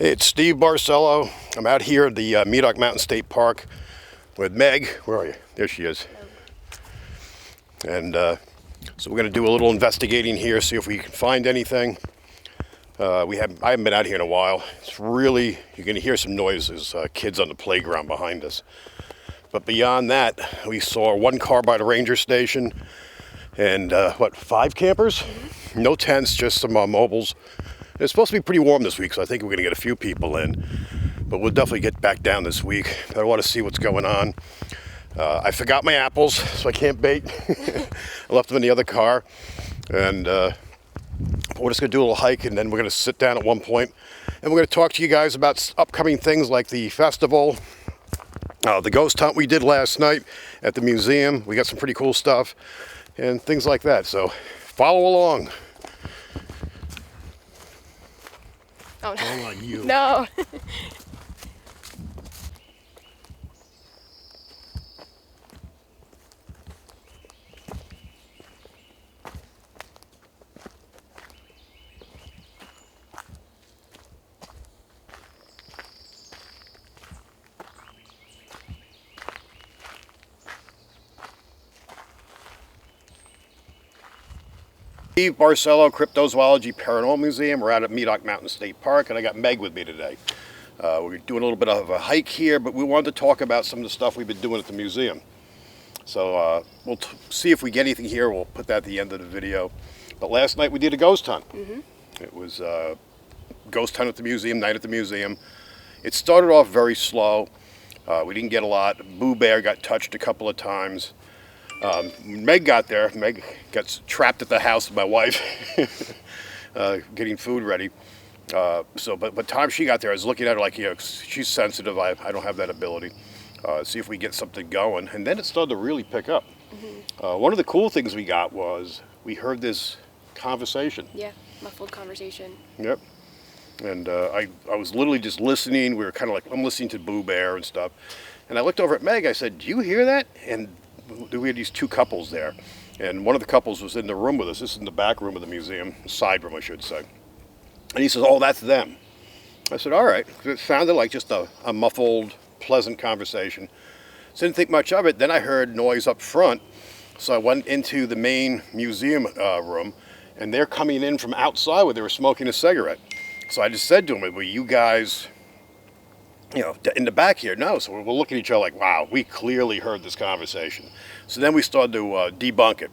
It's Steve Barcello. I'm out here at the Medoc Mountain State Park with Meg. Where are you? There she is. And so we're going to do a little investigating here, see if we can find anything. I haven't been out here in a while. It's really, you're going to hear some noises, kids on the playground behind us. But beyond that, we saw one car by the ranger station and 5 campers? Mm-hmm. No tents, just some mobiles. It's supposed to be pretty warm this week, so I think we're going to get a few people in. But we'll definitely get back down this week. I want to see what's going on. I forgot my apples, so I can't bait. I left them in the other car. And we're just going to do a little hike, and then we're going to sit down at one point. And we're going to talk to you guys about upcoming things like the festival, the ghost hunt we did last night at the museum. We got some pretty cool stuff and things like that. So follow along. Oh, no. All on you. No. Steve Barcello, Cryptozoology, Paranormal Museum. We're out at Medoc Mountain State Park, and I got Meg with me today. We're doing a little bit of a hike here, but we wanted to talk about some of the stuff we've been doing at the museum. So we'll see if we get anything here. We'll put that at the end of the video. But last night we did a ghost hunt. Mm-hmm. It was ghost hunt at the museum, night at the museum. It started off very slow. We didn't get a lot. Boo Bear got touched a couple of times. Meg got there. Meg got trapped at the house with my wife, getting food ready. But by the time she got there, I was looking at her like, she's sensitive. I don't have that ability. See if we get something going. And then it started to really pick up. Mm-hmm. One of the cool things we got was we heard this conversation. Yeah, muffled conversation. Yep. And I was literally just listening. We were kind of like, I'm listening to Boo Bear and stuff. And I looked over at Meg. I said, do you hear that? And we had these 2 couples there, and one of the couples was in the room with us. This is in the back room of the museum, side room I should say. And he says, oh, that's them. I said, all right. It sounded like just a muffled, pleasant conversation. So I didn't think much of it. Then I heard noise up front, so I went into the main museum room, and they're coming in from outside where they were smoking a cigarette. So I just said to them, well, you guys, in the back here? No. So we're looking at each other like, wow, we clearly heard this conversation. So then we started to debunk it.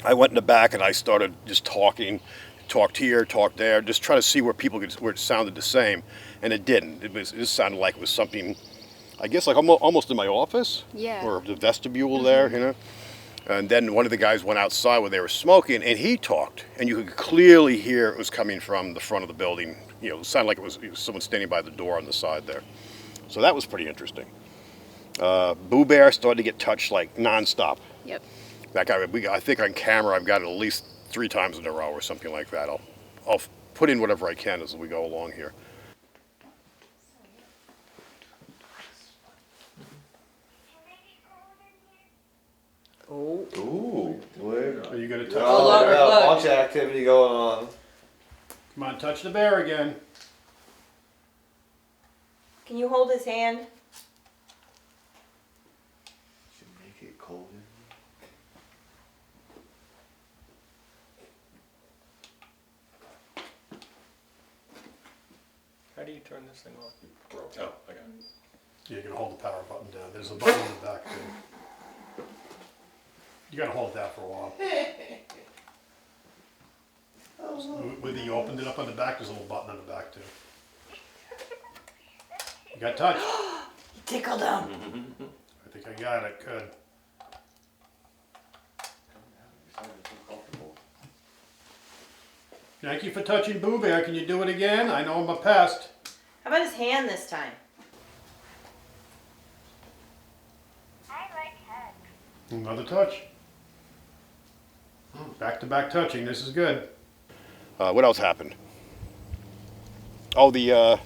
I went in the back and I started just talking, talked here, talked there, just try to see where where it sounded the same. And it didn't. It just sounded like it was something, I guess, like almost in my office. Yeah. Or the vestibule there, And then one of the guys went outside where they were smoking, and he talked. And you could clearly hear it was coming from the front of the building. It sounded like it was someone standing by the door on the side there. So that was pretty interesting. Boo Bear started to get touched like nonstop. Yep. That guy, I think on camera I've got it at least 3 times in a row or something like that. I'll put in whatever I can as we go along here. Oh. Ooh. Are you going to touch Oh, the look, bear? A look. bunch of activity going on. Come on, touch the bear again. Can you hold his hand? Should make it cold in How do you turn this thing off? Oh, I got it. You can hold the power button down. There's a button in the back too. You got to hold that for a while. Whether you opened it up on the back, there's a little button on the back too. You got touch. You tickled him. I think I got it. Good. Thank you for touching Boo Bear. Can you do it again? I know I'm a pest. How about his hand this time? I like hugs. Another touch. Back-to-back touching. This is good. What else happened? Oh, the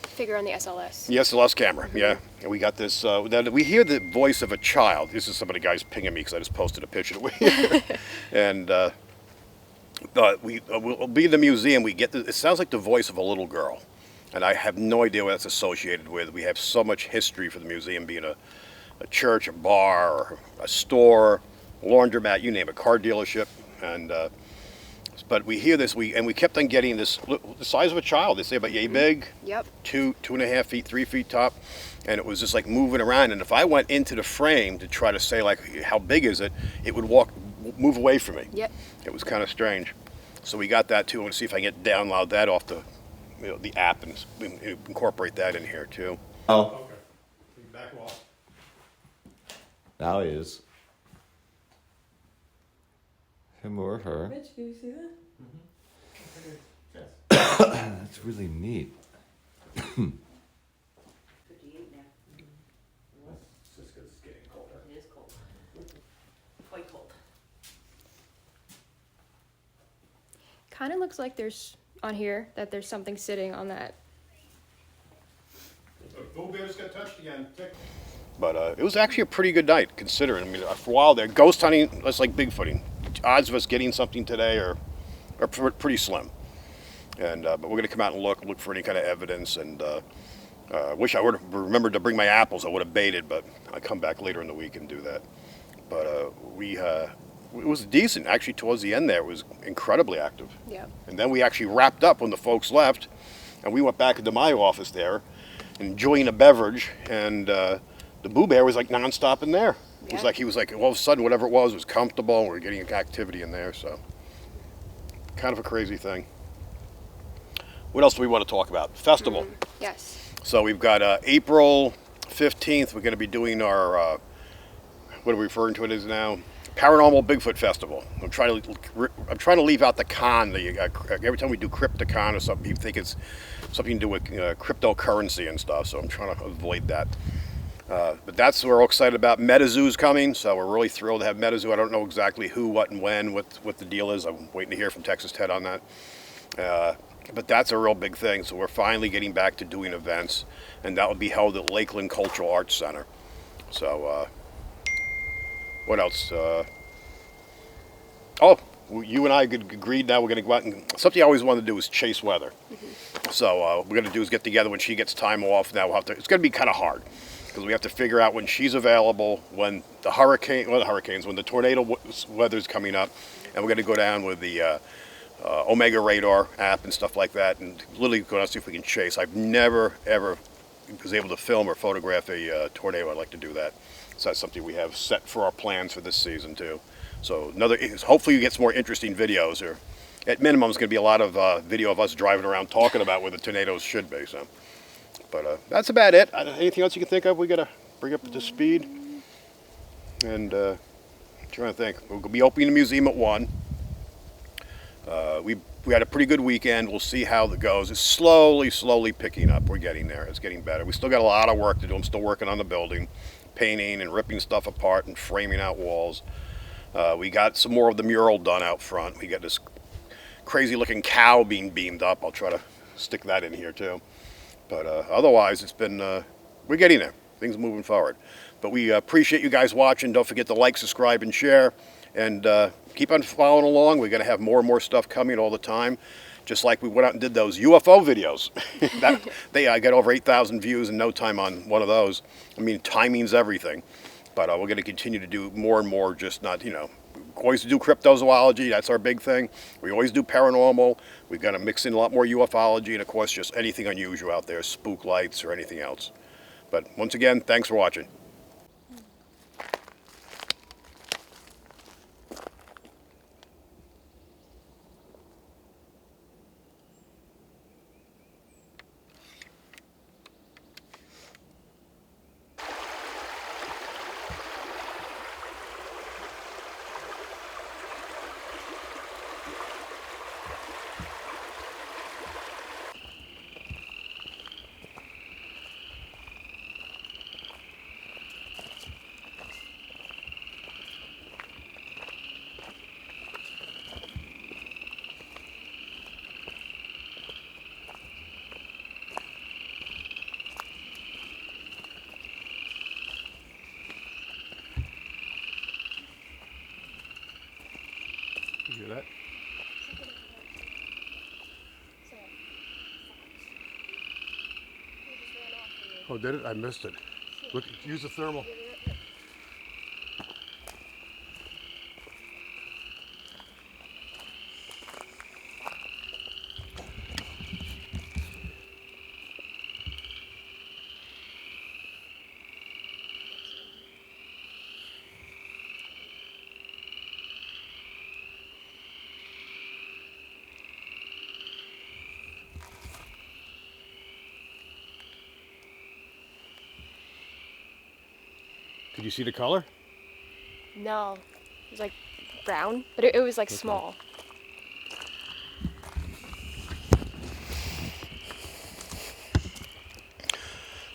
Figure on the SLS. the SLS camera. Yeah, and we got this. We hear the voice of a child. This is some of the guys pinging me because I just posted a picture. And we'll be in the museum. It sounds like the voice of a little girl, and I have no idea what that's associated with. We have so much history for the museum being a church, a bar, or a store, a laundromat, you name it, car dealership, and but we hear this. We kept on getting this the size of a child. They say about yay big, Yep. 2.5 feet, 3 feet top, and it was just like moving around. And if I went into the frame to try to say like how big is it, it would move away from me. Yep. It was kind of strange. So we got that too. I want to see if I can download that off the app and incorporate that in here too. Oh, Okay. Back off. now he is. Him or her. Mitch, do you see that? That's really neat. 58 now. It's just 'cause it's getting colder. It is cold. Quite cold. Kind of looks like there's on here that there's something sitting on that. Boo Bears got touched again. But it was actually a pretty good night, considering. I mean, for a while there, ghost hunting, that's like Bigfooting. Odds of us getting something today are pretty slim. And but we're going to come out and look for any kind of evidence. And wish I would have remembered to bring my apples. I would have baited, but I come back later in the week and do that. But it was decent. Actually, towards the end there, it was incredibly active. Yep. And then we actually wrapped up when the folks left, and we went back into my office there, enjoying a beverage, and the Boo Bear was like nonstop in there. It was Yeah. like he was like all of a sudden whatever it was comfortable, and we were getting activity in there. So kind of a crazy thing. What else do we want to talk about? Festival. Yes. So we've got April 15th. We're going to be doing our what are we referring to it as now? Paranormal Bigfoot Festival. I'm trying to leave out the con. Every time we do CryptoCon or something, you think it's something to do with cryptocurrency and stuff. So I'm trying to avoid that. But that's what we're all excited about. MetaZoo's coming, so we're really thrilled to have MetaZoo. I don't know exactly who, what, and when, what the deal is. I'm waiting to hear from Texas Ted on that. But that's a real big thing. So we're finally getting back to doing events, and that will be held at Lakeland Cultural Arts Center. So what else? You and I agreed now we're going to go out and something I always wanted to do is chase weather. So what we're going to do is get together when she gets time off. Now it's going to be kind of hard because we have to figure out when she's available, when the when the tornado weather's coming up, and we're going to go down with the Omega radar app and stuff like that, and literally go down and see if we can chase. I've never ever was able to film or photograph a tornado. I'd like to do that. So that's something we have set for our plans for this season too. So hopefully you get some more interesting videos, or at minimum it's going to be a lot of video of us driving around talking about where the tornadoes should be. So, but that's about it. Anything else you can think of? We got to bring up to speed. And I'm trying to think. We'll be opening the museum at 1. We had a pretty good weekend. We'll see how it goes. It's slowly picking up. We're getting there. It's getting better. We still got a lot of work to do. I'm still working on the building, painting and ripping stuff apart and framing out walls. We got some more of the mural done out front. We got this crazy looking cow being beamed up. I'll try to stick that in here too. But otherwise, it's been, we're getting there. Things are moving forward. But we appreciate you guys watching. Don't forget to like, subscribe, and share. And keep on following along. We're going to have more and more stuff coming all the time. Just like we went out and did those UFO videos. I got over 8,000 views in no time on one of those. I mean, timing's everything. But we're going to continue to do more and more, just not, we always do cryptozoology. That's our big thing. We always do paranormal. We've got to mix in a lot more ufology, and of course, just anything unusual out there, spook lights or anything else. But once again, thanks for watching. You hear that? Oh, did it? I missed it. Look, use the thermal. Did you see the color? No, it was like brown, but it was like small.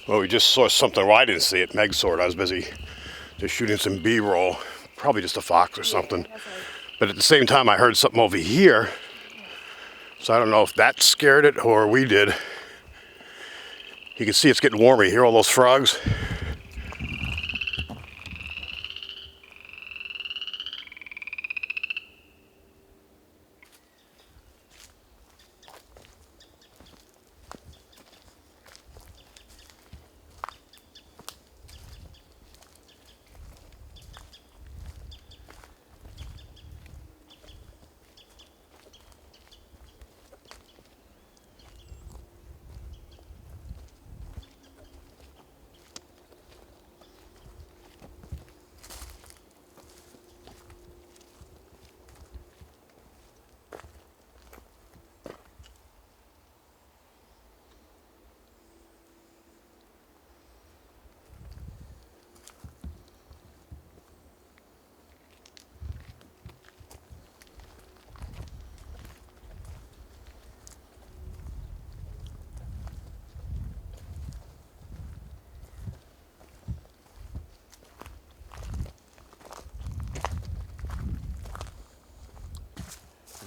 Well, we just saw something. Well, I didn't see it. Meg saw it. I was busy just shooting some B-roll. Probably just a fox or something. But at the same time, I heard something over here. So I don't know if that scared it or we did. You can see it's getting warmer. You hear all those frogs?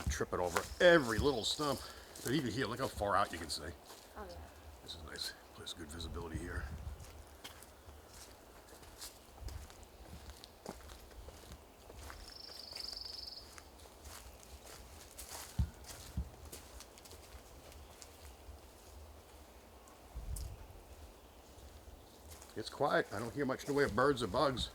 Tripping over every little stump. But even here, look how far out you can see. Oh yeah. This is nice. There's good visibility here. It's quiet. I don't hear much in the way of birds or bugs.